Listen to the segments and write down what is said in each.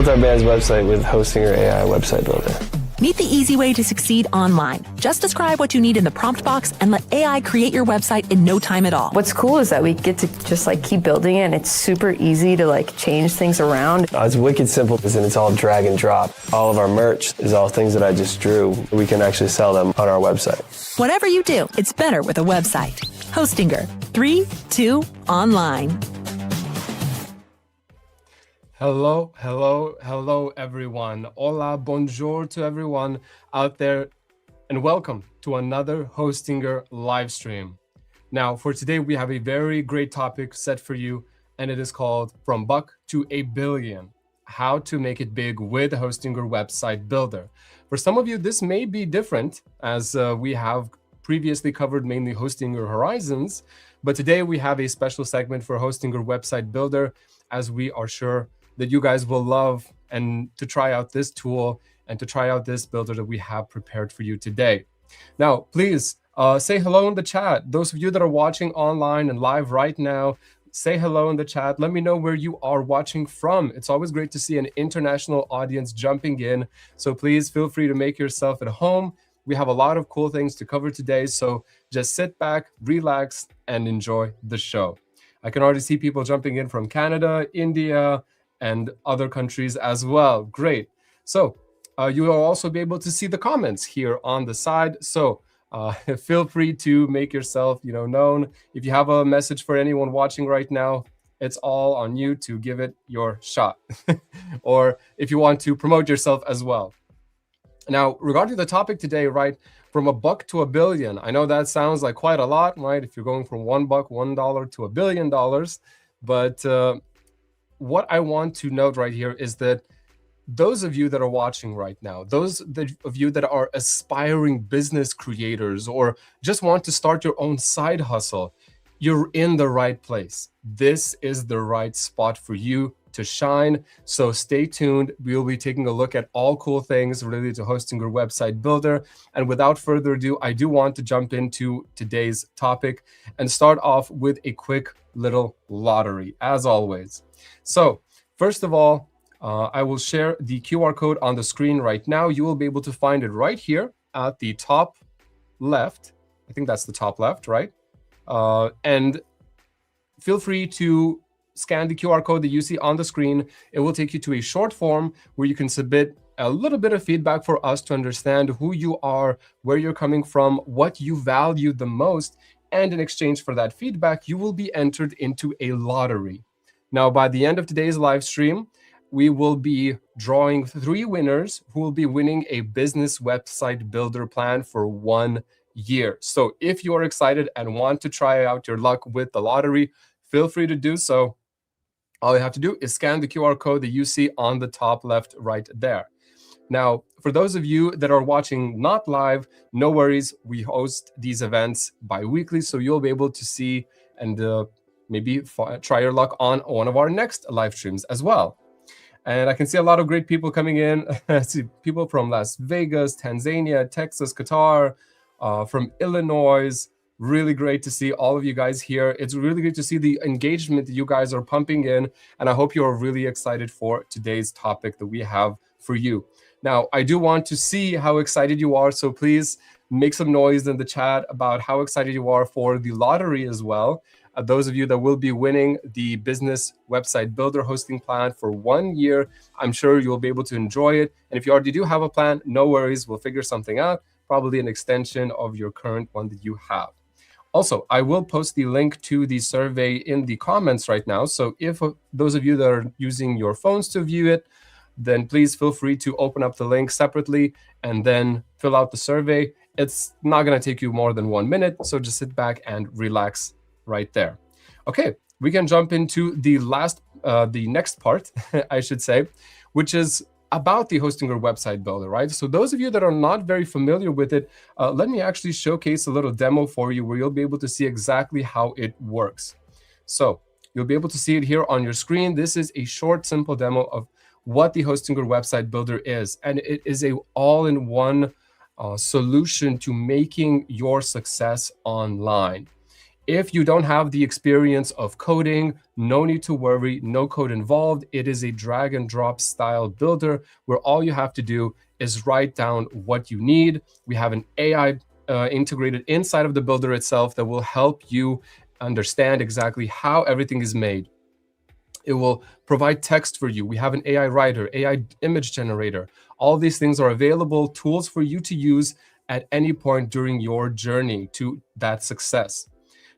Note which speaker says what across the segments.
Speaker 1: Our band's website with Hostinger AI website builder.
Speaker 2: Meet the easy way to succeed online. Just describe what you need in the prompt box and let AI create your website in no time at all.
Speaker 3: What's cool is that we get to just keep building it, and it's super easy to change things around.
Speaker 1: It's wicked simple, and it's all drag and drop. All of our merch is all things that I just drew. We can actually sell them on our website.
Speaker 2: Whatever you do, it's better with a website. Hostinger. 3, 2, online.
Speaker 4: Hello, everyone. Hola, bonjour to everyone out there, and welcome to another Hostinger live stream. Now, for today, we have a very great topic set for you, and it is called From Buck to a Billion, how to make it big with Hostinger Website Builder. For some of you, this may be different, as we have previously covered mainly Hostinger Horizons, but today we have a special segment for Hostinger Website Builder, as we are sure that you guys will love and to try out this tool and to try out this builder that we have prepared for you today. Now, please say hello in the chat. Those of you that are watching online and live right now, say hello in the chat. Let me know where you are watching from. It's always great to see an international audience jumping in. So please feel free to make yourself at home. We have a lot of cool things to cover today. So just sit back, relax, and enjoy the show. I can already see people jumping in from Canada, India, and other countries as well. Great. So you will also be able to see the comments here on the side. So feel free to make yourself known. If you have a message for anyone watching right now, it's all on you to give it your shot. Or if you want to promote yourself as well. Now, regarding the topic today, right, from a buck to a billion, I know that sounds like quite a lot, right? If you're going from $1, $1 to $1 billion, but what I want to note right here is that those of you that are watching right now, those of you that are aspiring business creators or just want to start your own side hustle, you're in the right place. This is the right spot for you to shine. So stay tuned. We'll be taking a look at all cool things related to Hostinger Website Builder. And without further ado, I do want to jump into today's topic and start off with a quick little lottery, as always. So first of all, I will share the QR code on the screen right now. You will be able to find it right here at the top left. I think that's the top left, right? And feel free to scan the QR code that you see on the screen. It will take you to a short form where you can submit a little bit of feedback for us to understand who you are, where you're coming from, what you value the most. And in exchange for that feedback, you will be entered into a lottery. Now, by the end of today's live stream, we will be drawing 3 winners who will be winning a business website builder plan for 1 year. So if you're excited and want to try out your luck with the lottery, feel free to do so. All you have to do is scan the QR code that you see on the top left right there. Now, for those of you that are watching not live, no worries. We host these events bi-weekly, so you'll be able to see and maybe try your luck on one of our next live streams as well. And I can see a lot of great people coming in. I see people from Las Vegas, Tanzania, Texas, Qatar, from Illinois. Really great to see all of you guys here. It's really good to see the engagement that you guys are pumping in. And I hope you're really excited for today's topic that we have for you. Now, I do want to see how excited you are. So please make some noise in the chat about how excited you are for the lottery as well. Those of you that will be winning the business website builder hosting plan for 1 year, I'm sure you'll be able to enjoy it. And if you already do have a plan, no worries. We'll figure something out, probably an extension of your current one that you have. Also, I will post the link to the survey in the comments right now. So if those of you that are using your phones to view it, then please feel free to open up the link separately and then fill out the survey. It's not going to take you more than 1 minute. So just sit back and relax right there. Okay, we can jump into the next part, I should say, which is about the Hostinger Website Builder, right? So those of you that are not very familiar with it, let me actually showcase a little demo for you where you'll be able to see exactly how it works. So you'll be able to see it here on your screen. This is a short, simple demo of what the Hostinger Website Builder is. And it is a all-in-one solution to making your success online. If you don't have the experience of coding, no need to worry, no code involved. It is a drag and drop style builder where all you have to do is write down what you need. We have an AI integrated inside of the builder itself that will help you understand exactly how everything is made. It will provide text for you. We have an AI writer, AI image generator. All these things are available tools for you to use at any point during your journey to that success.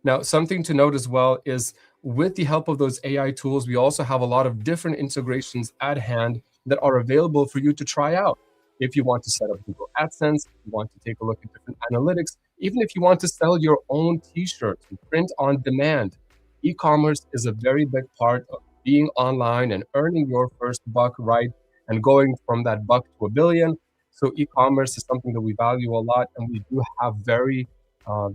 Speaker 4: Now, something to note as well is with the help of those AI tools, we also have a lot of different integrations at hand that are available for you to try out. If you want to set up Google AdSense, if you want to take a look at different analytics, even if you want to sell your own t-shirts and print on demand, e-commerce is a very big part of being online and earning your first buck, right? And going from that buck to a billion. So e-commerce is something that we value a lot, and we do have very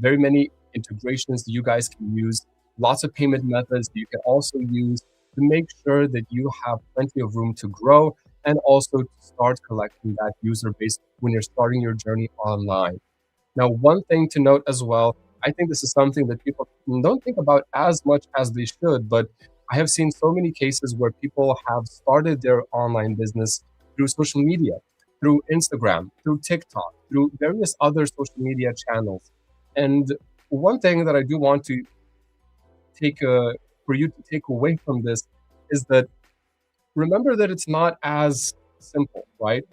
Speaker 4: many integrations that you guys can use, lots of payment methods that you can also use to make sure that you have plenty of room to grow and also to start collecting that user base when you're starting your journey online. Now, one thing to note as well, I think this is something that people don't think about as much as they should, but I have seen so many cases where people have started their online business through social media, through Instagram, through TikTok, through various other social media channels. And one thing that I do want to take for you to take away from this is that remember that it's not as simple, right?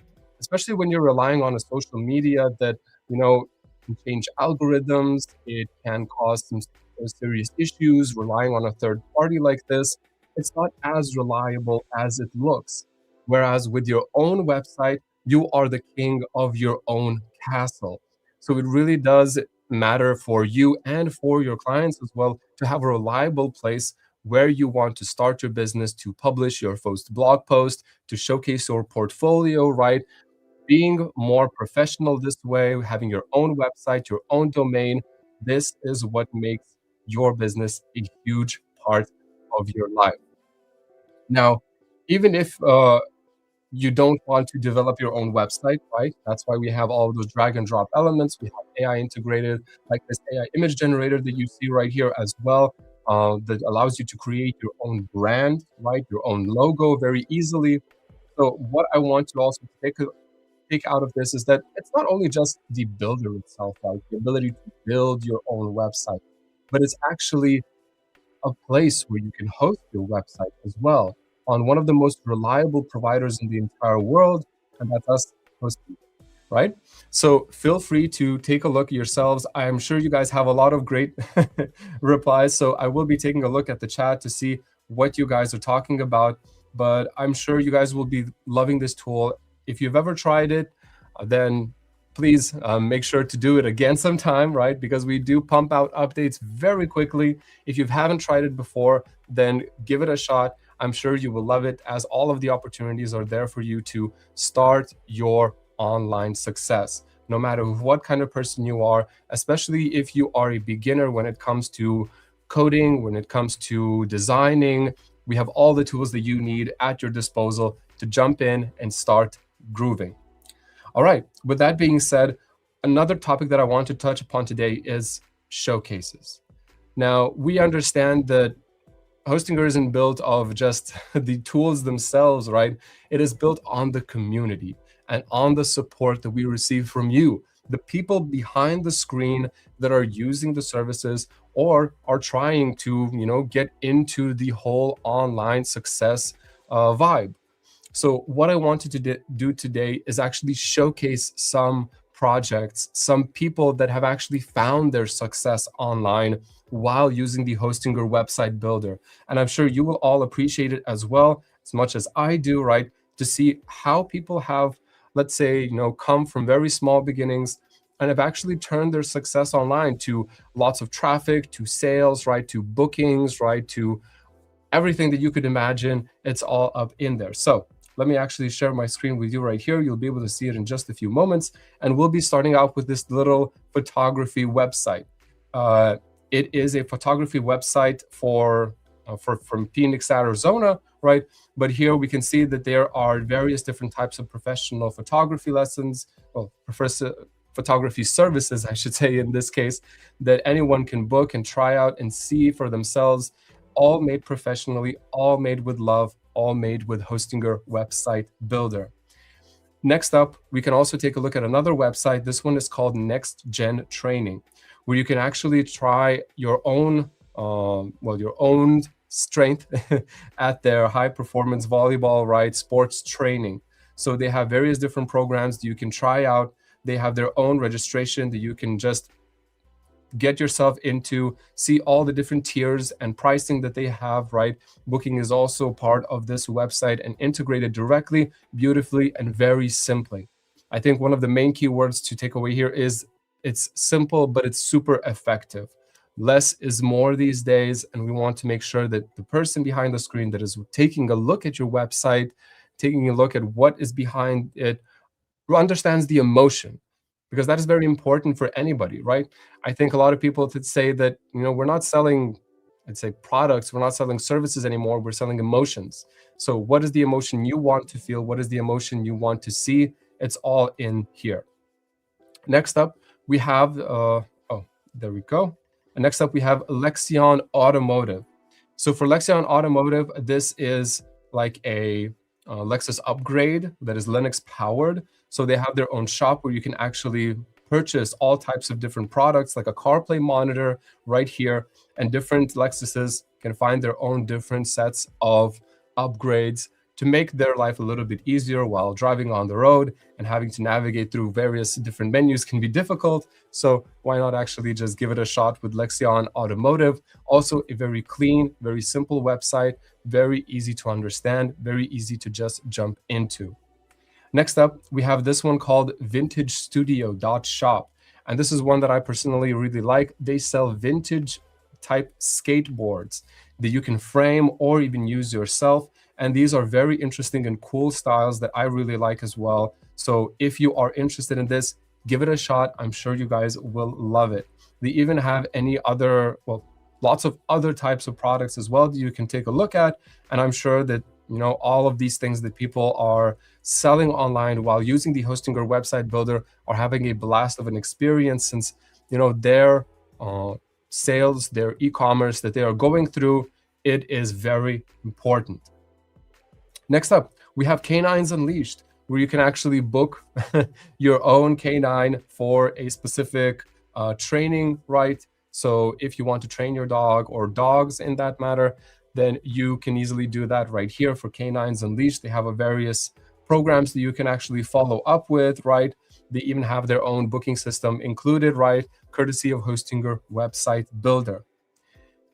Speaker 4: Especially when you're relying on a social media that, can change algorithms, it can cause some serious issues relying on a third party like this. It's not as reliable as it looks. Whereas with your own website, you are the king of your own castle. So it really does matter for you and for your clients as well to have a reliable place where you want to start your business, to publish your first blog post, to showcase your portfolio, right? Being more professional this way, having your own website, your own domain, this is what makes your business a huge part of your life. Now, even if you don't want to develop your own website, right? That's why we have all of those drag and drop elements. We have AI integrated, like this AI image generator that you see right here as well, that allows you to create your own brand, right? Your own logo very easily. So what I want to also take out of this is that it's not only just the builder itself, right? The ability to build your own website, but it's actually a place where you can host your website as well on one of the most reliable providers in the entire world, and that's us hosting, right? So feel free to take a look yourselves. I am sure you guys have a lot of great replies, so I will be taking a look at the chat to see what you guys are talking about, but I'm sure you guys will be loving this tool. If you've ever tried it, then please make sure to do it again sometime, right? Because we do pump out updates very quickly. If you haven't tried it before, then give it a shot. I'm sure you will love it, as all of the opportunities are there for you to start your online success, no matter what kind of person you are, especially if you are a beginner when it comes to coding, when it comes to designing. We have all the tools that you need at your disposal to jump in and start grooving. All right, with that being said, another topic that I want to touch upon today is showcases. Now, we understand that Hostinger isn't built of just the tools themselves, right? It is built on the community and on the support that we receive from you, the people behind the screen that are using the services or are trying to, get into the whole online success vibe. So what I wanted to do today is actually showcase some projects, some people that have actually found their success online while using the Hostinger website builder. And I'm sure you will all appreciate it as well, as much as I do, right? To see how people have, let's say, come from very small beginnings and have actually turned their success online to lots of traffic, to sales, right? To bookings, right? To everything that you could imagine. It's all up in there. So let me actually share my screen with you right here. You'll be able to see it in just a few moments. And we'll be starting out with this little photography website. It is a photography website from Phoenix, Arizona, right? But here we can see that there are various different types of professional photography lessons, well, photography services, I should say in this case, that anyone can book and try out and see for themselves, all made professionally, all made with love, all made with Hostinger Website Builder. Next up, we can also take a look at another website. This one is called Next Gen Training, where you can actually try your own, your own strength at their high performance volleyball, right, sports training. So they have various different programs that you can try out. They have their own registration that you can just get yourself into, see all the different tiers and pricing that they have, right? Booking is also part of this website and integrated directly, beautifully, and very simply. I think one of the main keywords to take away here is it's simple, but it's super effective. Less is more these days, and we want to make sure that the person behind the screen that is taking a look at your website, taking a look at what is behind it, understands the emotion, because that is very important for anybody, right? I think a lot of people would say that, we're not selling, I'd say, products, we're not selling services anymore, we're selling emotions. So what is the emotion you want to feel? What is the emotion you want to see? It's all in here. Next up, we have, there we go. And next up, we have Lexion Automotive. So for Lexion Automotive, this is like a Lexus upgrade that is Linux powered. So they have their own shop where you can actually purchase all types of different products, like a CarPlay monitor right here, and different Lexuses can find their own different sets of upgrades to make their life a little bit easier while driving on the road, and having to navigate through various different menus can be difficult. So why not actually just give it a shot with Lexion Automotive? Also a very clean, very simple website, very easy to understand, very easy to just jump into. Next up, we have this one called vintagestudio.shop. And this is one that I personally really like. They sell vintage type skateboards that you can frame or even use yourself. And these are very interesting and cool styles that I really like as well. So if you are interested in this, give it a shot. I'm sure you guys will love it. They even have lots of other types of products as well that you can take a look at. And I'm sure that, all of these things that people are selling online while using the Hostinger Website Builder are having a blast of an experience, since, their sales, their e-commerce that they are going through, it is very important. Next up, we have Canines Unleashed, where you can actually book your own canine for a specific training, right? So if you want to train your dog, or dogs in that matter, then you can easily do that right here for Canines Unleashed. They have various programs that you can actually follow up with, right? They even have their own booking system included, right? Courtesy of Hostinger Website Builder.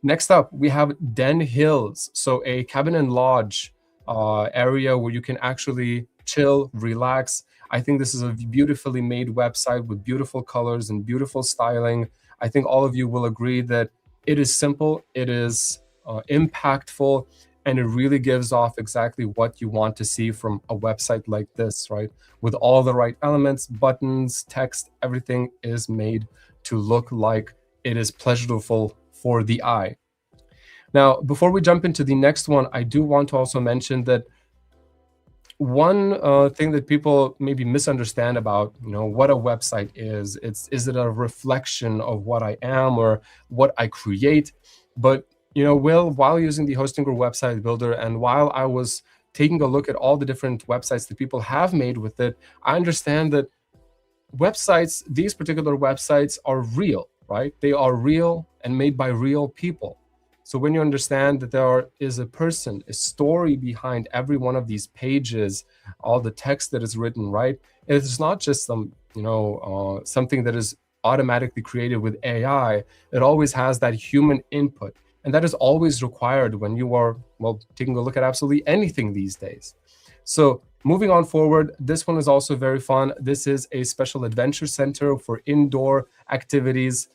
Speaker 4: Next up, we have Den Hills, so a cabin and lodge area where you can actually chill, relax. I think this is a beautifully made website with beautiful colors and beautiful styling. I think all of you will agree that it is simple, it is impactful, and it really gives off exactly what you want to see from a website like this, right? With all the right elements, buttons, text, everything is made to look like it is pleasurable for the eye. Now, before we jump into the next one, I do want to also mention that one thing that people maybe misunderstand about, what a website is it a reflection of what I am or what I create? But, while using the Hostinger Website Builder, and while I was taking a look at all the different websites that people have made with it, I understand that these particular websites are real, right? They are real and made by real people. So when you understand that there is a person, a story behind every one of these pages, all the text that is written, right? It's not just some, something that is automatically created with AI. It always has that human input. And that is always required when you are, taking a look at absolutely anything these days. So moving on forward, this one is also very fun. This is a special adventure center for indoor activities,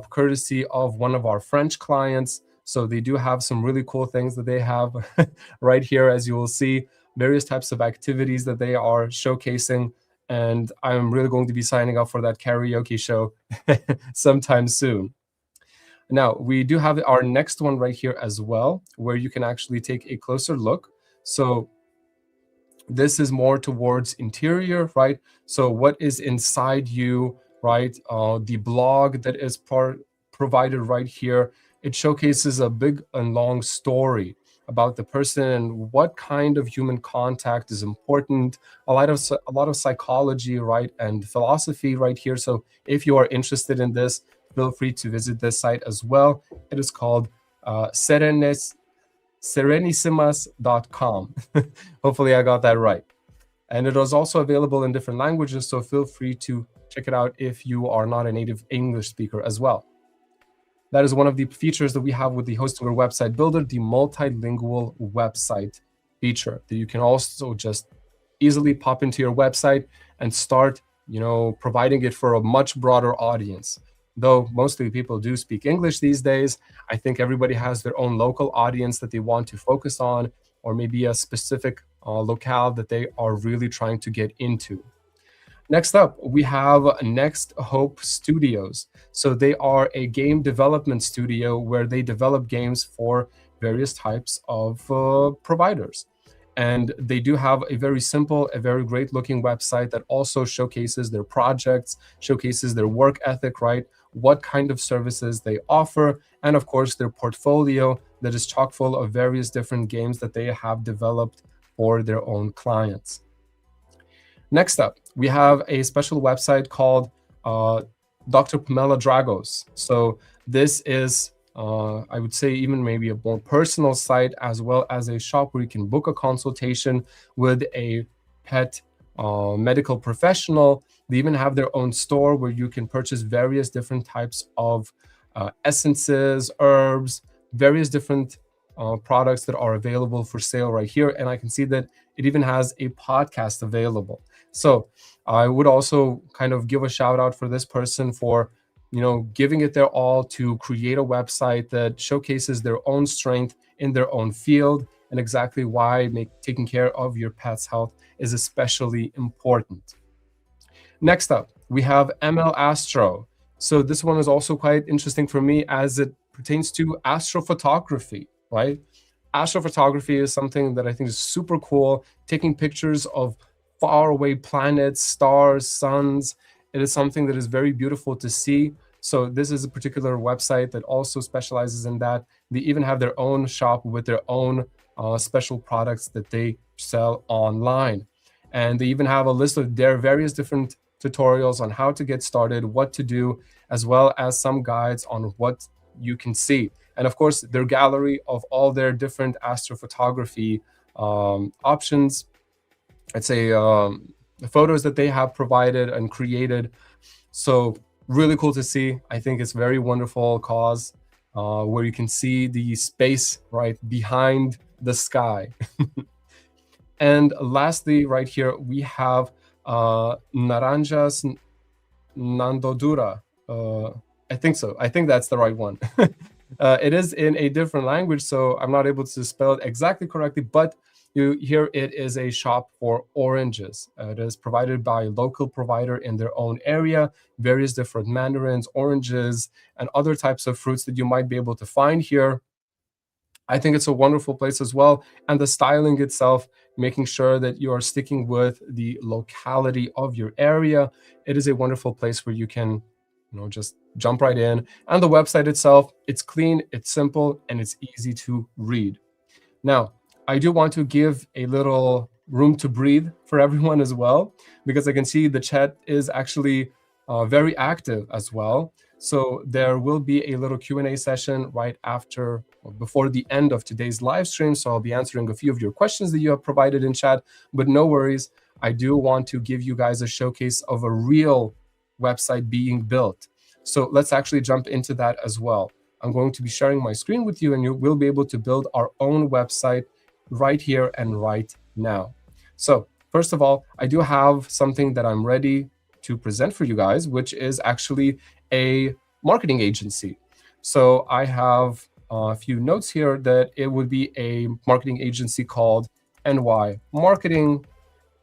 Speaker 4: courtesy of one of our French clients. So they do have some really cool things that they have right here, as you will see, various types of activities that they are showcasing. And I'm really going to be signing up for that karaoke show sometime soon. Now, we do have our next one right here as well, where you can actually take a closer look. So this is more towards interior, right? So what is inside you right? The blog that is provided right here, it showcases a big and long story about the person and what kind of human contact is important. A lot of psychology, right, and philosophy right here. So if you are interested in this, feel free to visit this site as well. It is called serenisimas.com. Hopefully I got that right. And it is also available in different languages, so feel free to check it out if you are not a native English speaker as well. That is one of the features that we have with the Hostinger Website Builder, the multilingual website feature that you can also just easily pop into your website and start, providing it for a much broader audience. Though mostly people do speak English these days, I think everybody has their own local audience that they want to focus on, or maybe a specific locale that they are really trying to get into. Next up, we have Next Hope Studios. So they are a game development studio where they develop games for various types of providers. And they do have a very simple, a very great looking website that also showcases their projects, showcases their work ethic, right? What kind of services they offer, and of course, their portfolio that is chock full of various different games that they have developed for their own clients. Next up, we have a special website called Dr. Pamela Dragos. So this is, I would say, even maybe a more personal site, as well as a shop where you can book a consultation with a pet medical professional. They even have their own store where you can purchase various different types of essences, herbs, various different products that are available for sale right here. And I can see that it even has a podcast available. So I would also kind of give a shout out for this person for, giving it their all to create a website that showcases their own strength in their own field and exactly why taking care of your pet's health is especially important. Next up, we have ML Astro. So this one is also quite interesting for me as it pertains to astrophotography, right? Astrophotography is something that I think is super cool, taking pictures of faraway planets, stars, suns. It is something that is very beautiful to see. So this is a particular website that also specializes in that. They even have their own shop with their own special products that they sell online. And they even have a list of their various different tutorials on how to get started, what to do, as well as some guides on what you can see. And of course, their gallery of all their different astrophotography options, I'd say the photos that they have provided and created. So really cool to see. I think it's very wonderful cause where you can see the space right behind the sky. And lastly, right here, we have Naranjas Nandodura. I think so. I think that's the right one. It is in a different language, so I'm not able to spell it exactly correctly, but here it is a shop for oranges. It is provided by a local provider in their own area, various different mandarins, oranges, and other types of fruits that you might be able to find here. I think it's a wonderful place as well. And the styling itself, making sure that you are sticking with the locality of your area. It is a wonderful place where you can, just jump right in. And the website itself, it's clean, it's simple, and it's easy to read. Now, I do want to give a little room to breathe for everyone as well, because I can see the chat is actually very active as well. So there will be a little Q&A session right after or before the end of today's live stream. So I'll be answering a few of your questions that you have provided in chat, but no worries. I do want to give you guys a showcase of a real website being built. So let's actually jump into that as well. I'm going to be sharing my screen with you, and you will be able to build our own website right here and right now. So first of all, I do have something that I'm ready to present for you guys, which is actually a marketing agency. So I have a few notes here that it would be a marketing agency called NY Marketing.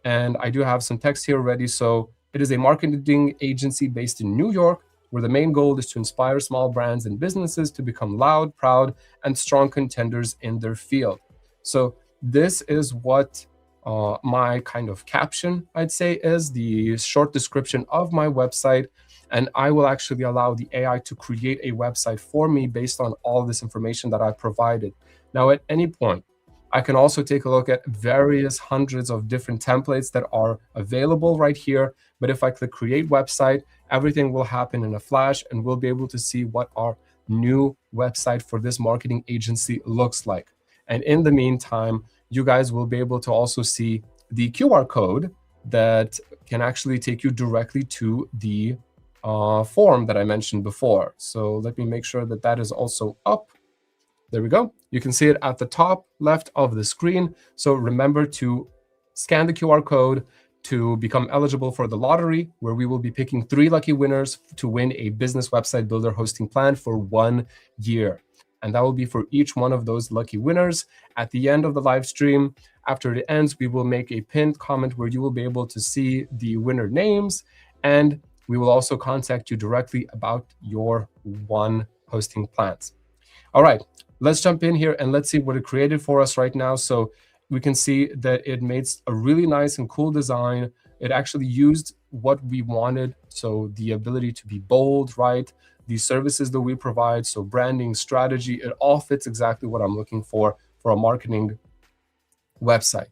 Speaker 4: And I do have some text here ready. So it is a marketing agency based in New York, where the main goal is to inspire small brands and businesses to become loud, proud, and strong contenders in their field. So this is what my kind of caption, I'd say, is the short description of my website. and I will actually allow the AI to create a website for me based on all this information that I provided. Now, at any point, I can also take a look at various hundreds of different templates that are available right here. But if I click create website, everything will happen in a flash, and we'll be able to see what our new website for this marketing agency looks like. And in the meantime, you guys will be able to also see the QR code that can actually take you directly to the form that I mentioned before. So let me make sure that that is also up. There we go. You can see it at the top left of the screen. So remember to scan the QR code to become eligible for the lottery, where we will be picking 3 lucky winners to win a business website builder hosting plan for 1 year. And that will be for each one of those lucky winners. At the end of the live stream, after it ends, we will make a pinned comment where you will be able to see the winner names, and we will also contact you directly about your 1 hosting plans. All right, let's jump in here and let's see what it created for us right now. So we can see that it made a really nice and cool design. It actually used what we wanted. So the ability to be bold, right? The services that we provide, so branding, strategy, it all fits exactly what I'm looking for a marketing website.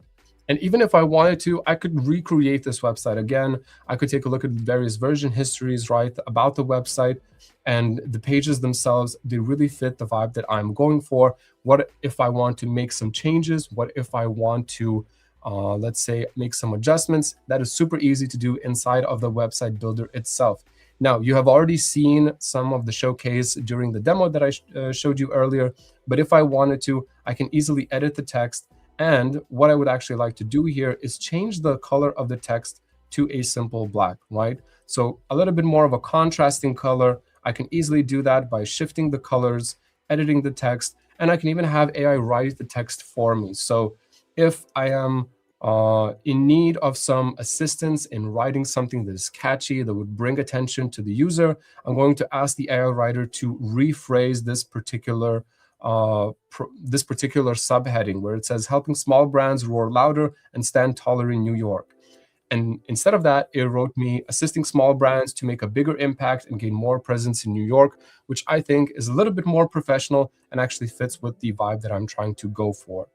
Speaker 4: And even if I wanted to, I could recreate this website again. I could take a look at various version histories, right, about the website, and the pages themselves, they really fit the vibe that I'm going for. What if I want to make some changes? What if I want to, let's say, make some adjustments? That is super easy to do inside of the website builder itself. Now, you have already seen some of the showcase during the demo that I showed you earlier, but if I wanted to, I can easily edit the text. And what I would actually like to do here is change the color of the text to a simple black, right? So a little bit more of a contrasting color. I can easily do that by shifting the colors, editing the text, and I can even have AI write the text for me. So if I am in need of some assistance in writing something that is catchy, that would bring attention to the user, I'm going to ask the AI writer to rephrase this particular subheading where it says helping small brands roar louder and stand taller in New York. And instead of that, it wrote me assisting small brands to make a bigger impact and gain more presence in New York, which I think is a little bit more professional and actually fits with the vibe that I'm trying to go for.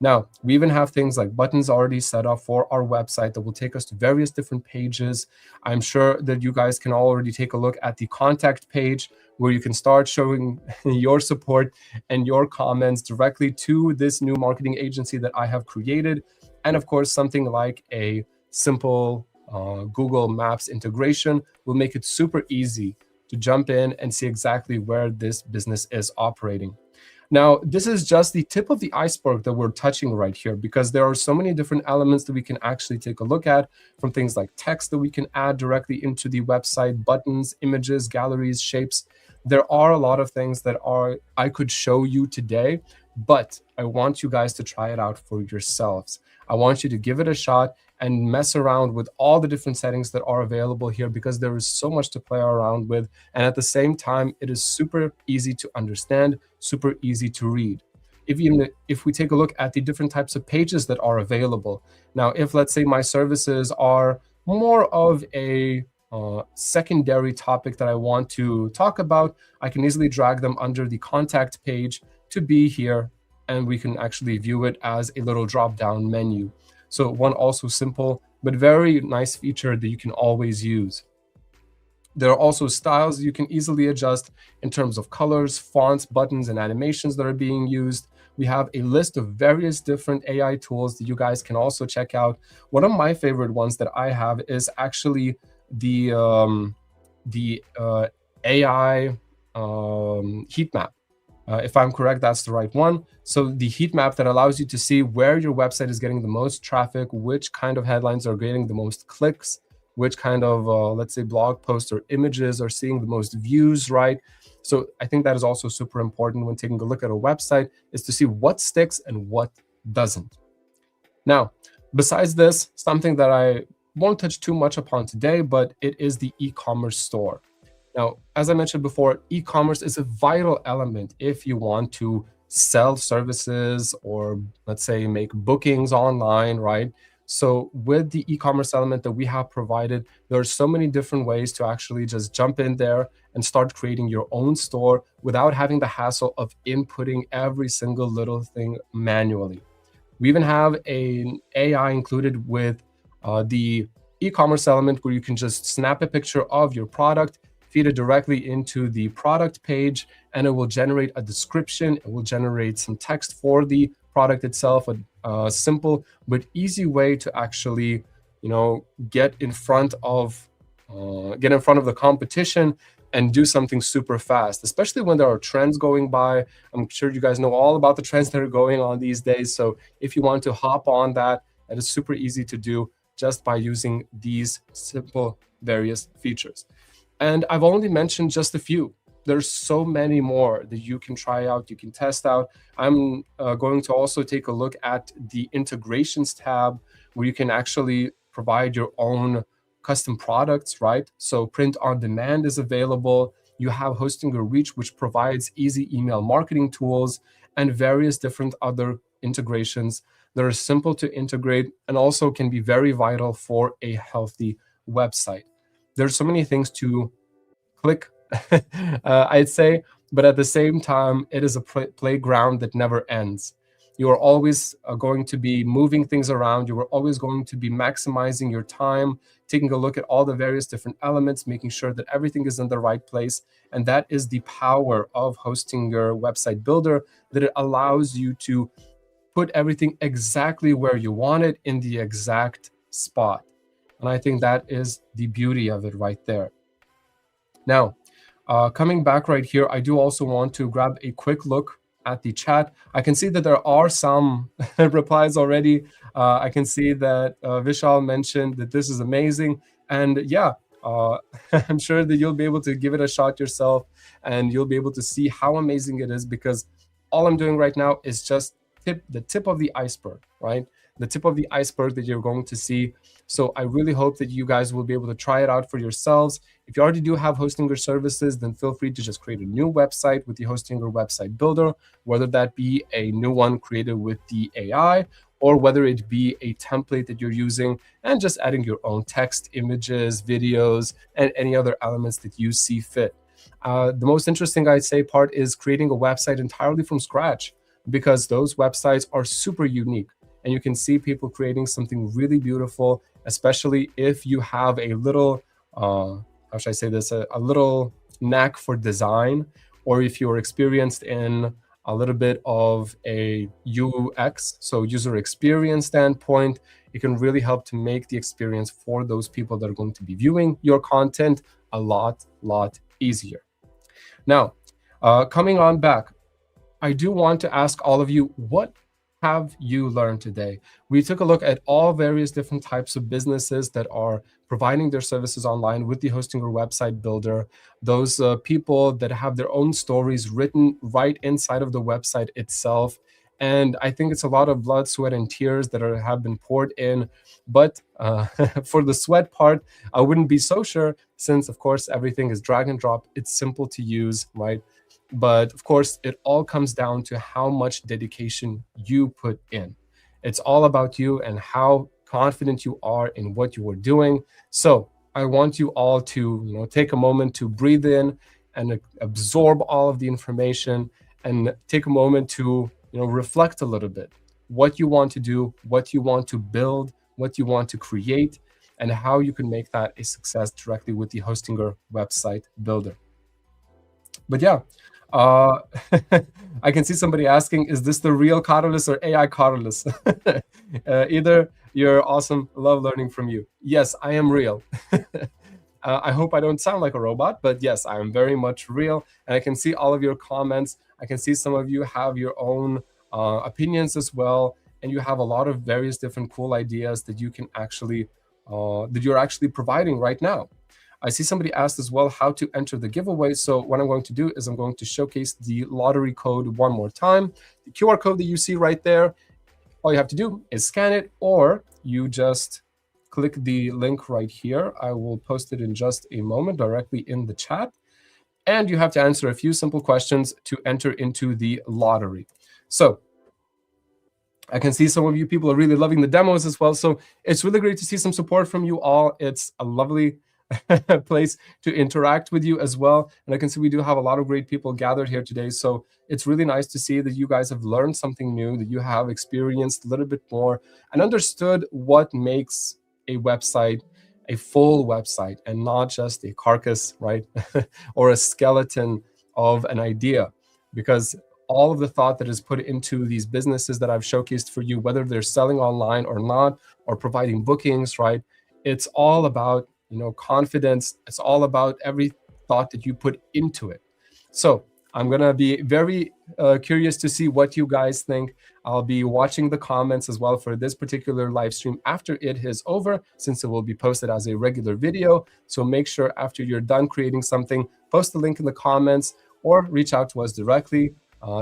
Speaker 4: Now, we even have things like buttons already set up for our website that will take us to various different pages. I'm sure that you guys can already take a look at the contact page where you can start showing your support and your comments directly to this new marketing agency that I have created. And of course, something like a simple Google Maps integration will make it super easy to jump in and see exactly where this business is operating. Now, this is just the tip of the iceberg that we're touching right here, because there are so many different elements that we can actually take a look at, from things like text that we can add directly into the website, buttons, images, galleries, shapes. There are a lot of things that I could show you today, but I want you guys to try it out for yourselves. I want you to give it a shot and mess around with all the different settings that are available here, because there is so much to play around with. And at the same time, it is super easy to understand, super easy to read. If we take a look at the different types of pages that are available. Now, if let's say my services are more of a secondary topic that I want to talk about, I can easily drag them under the contact page to be here, and we can actually view it as a little drop-down menu. So one also simple but very nice feature that you can always use. There are also styles you can easily adjust in terms of colors, fonts, buttons, and animations that are being used. We have a list of various different AI tools that you guys can also check out. One of my favorite ones that I have is actually the AI heat map. If I'm correct, that's the right one. So the heat map that allows you to see where your website is getting the most traffic, which kind of headlines are getting the most clicks, which kind of, let's say, blog posts or images are seeing the most views, right? So I think that is also super important when taking a look at a website, is to see what sticks and what doesn't. Now, besides this, something that I won't touch too much upon today, but it is the e-commerce store. Now, as I mentioned before, e-commerce is a vital element if you want to sell services or, let's say, make bookings online, right? So with the e-commerce element that we have provided, there are so many different ways to actually just jump in there and start creating your own store without having the hassle of inputting every single little thing manually. We even have an AI included with the e-commerce element where you can just snap a picture of your product, feed it directly into the product page, and it will generate a description. It will generate some text for the product itself, a simple but easy way to actually, get in front of the competition and do something super fast, especially when there are trends going by. I'm sure you guys know all about the trends that are going on these days. So if you want to hop on that, it is super easy to do just by using these simple various features. And I've only mentioned just a few. There's so many more that you can try out, you can test out. I'm going to also take a look at the integrations tab where you can actually provide your own custom products, right? So print on demand is available. You have Hostinger Reach, which provides easy email marketing tools and various different other integrations that are simple to integrate and also can be very vital for a healthy website. There's so many things to click, I'd say, but at the same time, it is a playground that never ends. You are always going to be moving things around. You are always going to be maximizing your time, taking a look at all the various different elements, making sure that everything is in the right place. And that is the power of Hostinger Website Builder, that it allows you to put everything exactly where you want it in the exact spot. And I think that is the beauty of it right there. Now, coming back right here, I do also want to grab a quick look at the chat. I can see that there are some replies already. I can see that Vishal mentioned that this is amazing. And yeah, I'm sure that you'll be able to give it a shot yourself and you'll be able to see how amazing it is, because all I'm doing right now is just the tip of the iceberg, right? The tip of the iceberg that you're going to see. So I really hope that you guys will be able to try it out for yourselves. If you already do have Hostinger services, then feel free to just create a new website with the Hostinger Website Builder, whether that be a new one created with the AI, or whether it be a template that you're using and just adding your own text, images, videos, and any other elements that you see fit. The most interesting, I'd say, part is creating a website entirely from scratch, because those websites are super unique. And you can see people creating something really beautiful, especially if you have a little, how should I say this, a little knack for design, or if you're experienced in a little bit of a UX, so user experience standpoint, it can really help to make the experience for those people that are going to be viewing your content a lot easier. Now, coming on back, I do want to ask all of you, what have you learned today? We took a look at all various different types of businesses that are providing their services online with the Hostinger Website Builder, those people that have their own stories written right inside of the website itself. And I think it's a lot of blood, sweat, and tears that have been poured in. But for the sweat part, I wouldn't be so sure, since, of course, everything is drag and drop. It's simple to use, right? But of course, it all comes down to how much dedication you put in. It's all about you and how confident you are in what you are doing. So I want you all to, take a moment to breathe in and absorb all of the information, and take a moment to, reflect a little bit. What you want to do, what you want to build, what you want to create, and how you can make that a success directly with the Hostinger Website Builder. But yeah, I can see somebody asking, is this the real Carolus or AI Carolus? Either. You're awesome. Love learning from you. Yes, I am real. I hope I don't sound like a robot, but yes, I am very much real. And I can see all of your comments. I can see some of you have your own opinions as well. And you have a lot of various different cool ideas that you can actually, that you're actually providing right now. I see somebody asked as well how to enter the giveaway. So what I'm going to do is I'm going to showcase the lottery code one more time. The QR code that you see right there, all you have to do is scan it, or you just click the link right here. I will post it in just a moment directly in the chat. And you have to answer a few simple questions to enter into the lottery. So I can see some of you people are really loving the demos as well. So it's really great to see some support from you all. It's a lovely place to interact with you as well. And I can see we do have a lot of great people gathered here today. So it's really nice to see that you guys have learned something new, that you have experienced a little bit more and understood what makes a website a full website and not just a carcass, right? Or a skeleton of an idea. Because all of the thought that is put into these businesses that I've showcased for you, whether they're selling online or not, or providing bookings, right? It's all about, confidence. It's all about every thought that you put into it. So I'm gonna be very curious to see what you guys think. I'll be watching the comments as well for this particular live stream after it is over, since it will be posted as a regular video. So make sure after you're done creating something, post the link in the comments or reach out to us directly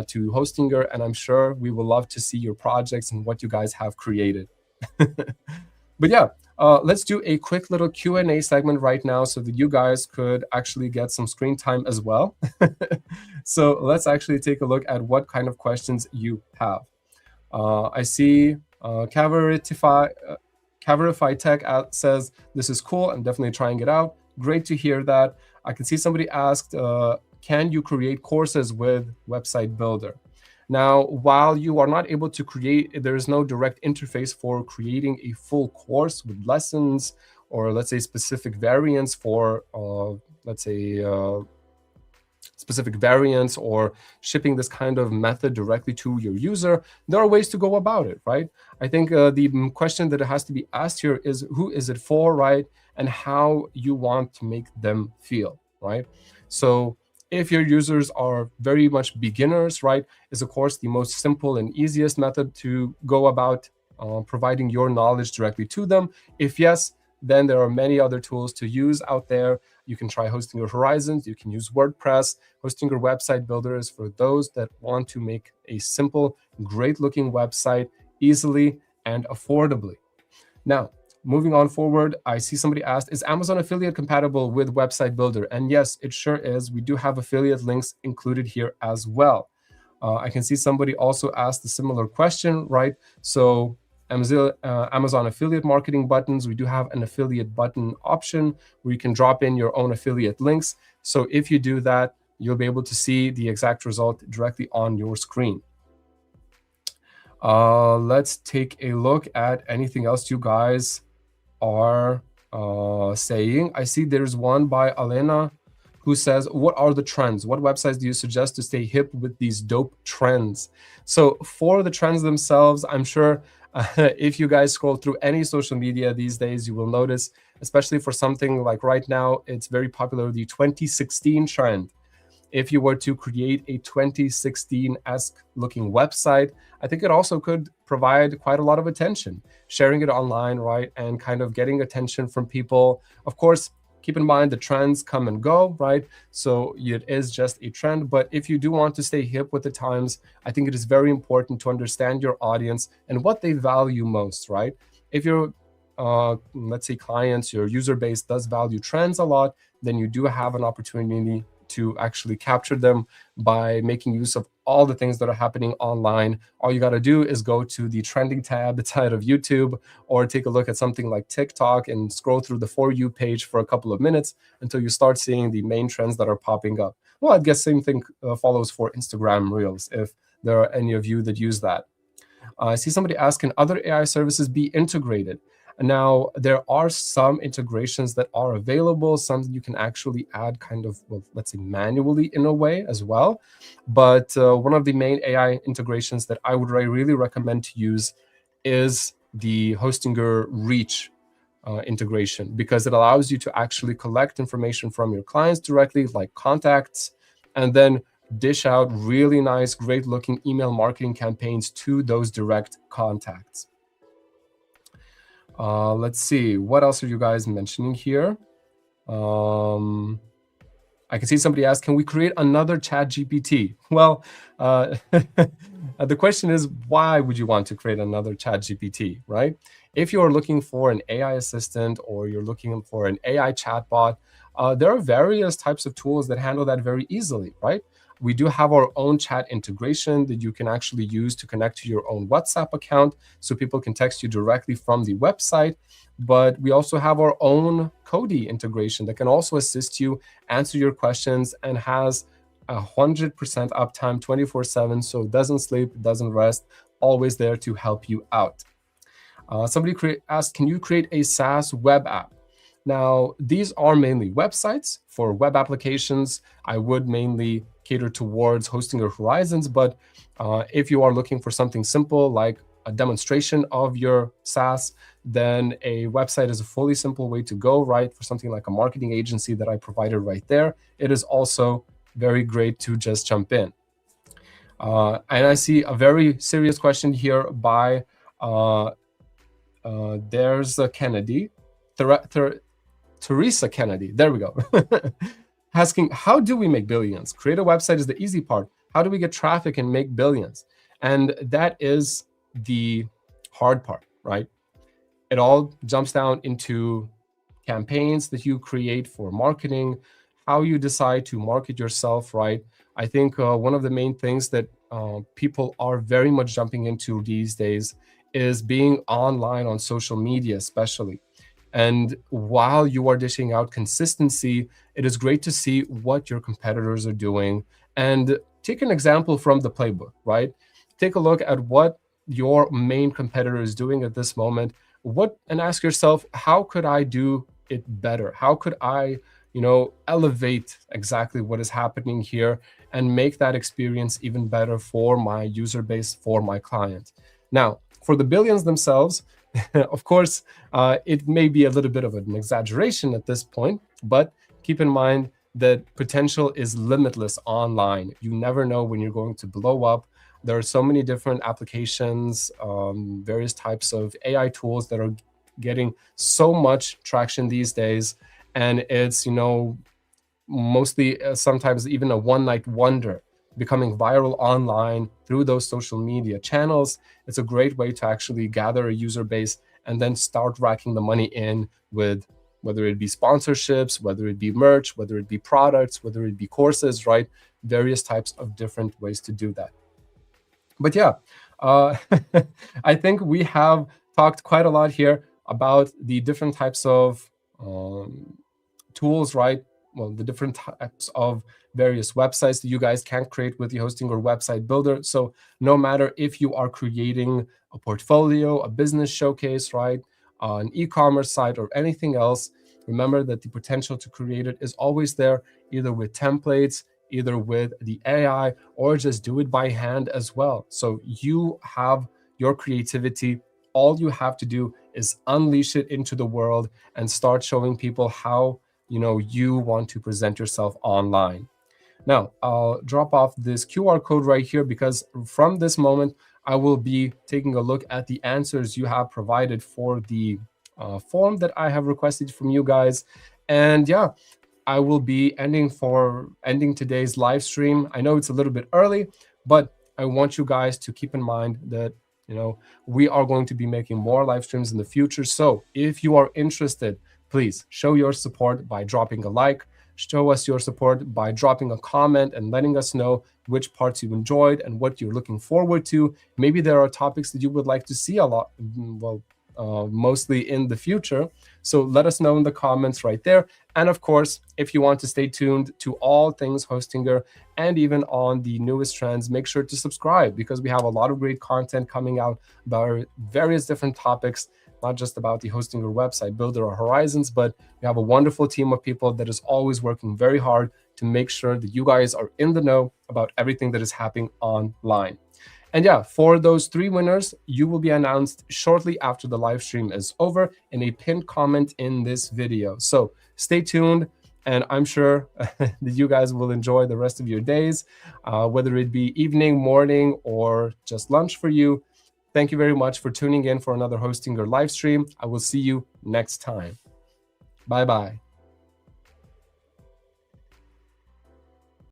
Speaker 4: to Hostinger, and I'm sure we will love to see your projects and what you guys have created. But yeah, let's do a quick little Q&A segment right now so that you guys could actually get some screen time as well. So let's actually take a look at what kind of questions you have. I see Caverify Tech says, this is cool. I'm definitely trying it out. Great to hear that. I can see somebody asked, can you create courses with Website Builder? Now, while you are not able to create, there is no direct interface for creating a full course with lessons or let's say specific variants for, specific variants or shipping this kind of method directly to your user. There are ways to go about it, right? I think the question that has to be asked here is who is it for, right? And how you want to make them feel, right? So if your users are very much beginners, right, is of course the most simple and easiest method to go about providing your knowledge directly to them. If yes, then there are many other tools to use out there. You can try Hostinger Horizons. You can use WordPress. Hostinger Website Builder is for those that want to make a simple, great-looking website easily and affordably. Now, moving on forward, I see somebody asked, is Amazon Affiliate compatible with Website Builder? And yes, it sure is. We do have affiliate links included here as well. I can see somebody also asked a similar question, right? So Amazon affiliate marketing buttons, we do have an affiliate button option where you can drop in your own affiliate links. So if you do that, you'll be able to see the exact result directly on your screen. Let's take a look at anything else you guys are saying. I see there's one by Elena who says, what are the trends? What websites do you suggest to stay hip with these dope trends? So for the trends themselves, I'm sure if you guys scroll through any social media these days, you will notice, especially for something like right now, it's very popular, the 2016 trend. If you were to create a 2016-esque looking website, I think it also could provide quite a lot of attention, sharing it online, right? And kind of getting attention from people. Of course, keep in mind the trends come and go, right? So it is just a trend. But if you do want to stay hip with the times, I think it is very important to understand your audience and what they value most, right? If your, let's say, clients, your user base does value trends a lot, then you do have an opportunity to actually capture them by making use of all the things that are happening online. All you got to do is go to the trending tab inside of YouTube or take a look at something like TikTok and scroll through the For You page for a couple of minutes until you start seeing the main trends that are popping up. Well, I guess same thing follows for Instagram Reels, if there are any of you that use that. I see somebody ask, can other AI services be integrated? Now, there are some integrations that are available, some you can actually add kind of, well, let's say manually in a way as well. But one of the main AI integrations that I would really recommend to use is the Hostinger Reach integration, because it allows you to actually collect information from your clients directly, like contacts, and then dish out really nice, great looking email marketing campaigns to those direct contacts. Let's see, what else are you guys mentioning here? I can see somebody asked, can we create another ChatGPT? Well, the question is, why would you want to create another ChatGPT, right? If you're looking for an AI assistant or you're looking for an AI chatbot, there are various types of tools that handle that very easily, right? We do have our own chat integration that you can actually use to connect to your own WhatsApp account so people can text you directly from the website. But we also have our own Cody integration that can also assist you, answer your questions, and has 100% uptime 24/7, so it doesn't sleep, it doesn't rest, always there to help you out. Somebody asked, can you create a SaaS web app? Now, these are mainly websites. For web applications, I would mainly cater towards hosting your horizons, but if you are looking for something simple like a demonstration of your SaaS, then a website is a fully simple way to go, right? For something like a marketing agency that I provided right there, it is also very great to just jump in. And I see a very serious question here by there's a Kennedy, Teresa Kennedy, there we go, asking, how do we make billions? Create a website is the easy part. How do we get traffic and make billions? And that is the hard part, right? It all jumps down into campaigns that you create for marketing, how you decide to market yourself, right? I think one of the main things that people are very much jumping into these days is being online on social media, especially. And while you are dishing out consistency, it is great to see what your competitors are doing and take an example from the playbook, right? Take a look at what your main competitor is doing at this moment, and ask yourself, how could I do it better? How could I, elevate exactly what is happening here and make that experience even better for my user base, for my client? Now, for the billions themselves, of course, it may be a little bit of an exaggeration at this point, but keep in mind that potential is limitless online. You never know when you're going to blow up. There are so many different applications, various types of AI tools that are getting so much traction these days. And it's, mostly sometimes even a one-night wonder, becoming viral online through those social media channels. It's a great way to actually gather a user base and then start racking the money in with, whether it be sponsorships, whether it be merch, whether it be products, whether it be courses, right? Various types of different ways to do that. But yeah, I think we have talked quite a lot here about the different types of tools, right? Well, the different types of various websites that you guys can create with the hosting or website builder. So no matter if you are creating a portfolio, a business showcase, right, an e-commerce site or anything else, remember that the potential to create it is always there, either with templates, either with the AI, or just do it by hand as well. So you have your creativity. All you have to do is unleash it into the world and start showing people how you want to present yourself online. Now, I'll drop off this QR code right here because from this moment, I will be taking a look at the answers you have provided for the form that I have requested from you guys. And yeah, I will be ending today's live stream. I know it's a little bit early, but I want you guys to keep in mind that we are going to be making more live streams in the future. So if you are interested, please show your support by dropping a like, show us your support by dropping a comment and letting us know which parts you enjoyed and what you're looking forward to. Maybe there are topics that you would like to see a lot, mostly in the future. So let us know in the comments right there. And of course, if you want to stay tuned to all things Hostinger and even on the newest trends, make sure to subscribe because we have a lot of great content coming out about various different topics, not just about the Hostinger website builder or horizons, but we have a wonderful team of people that is always working very hard to make sure that you guys are in the know about everything that is happening online. And yeah, for those 3 winners, you will be announced shortly after the live stream is over in a pinned comment in this video. So stay tuned, and I'm sure that you guys will enjoy the rest of your days, whether it be evening, morning, or just lunch for you. Thank you very much for tuning in for another Hostinger live stream. I will see you next time. Bye-bye.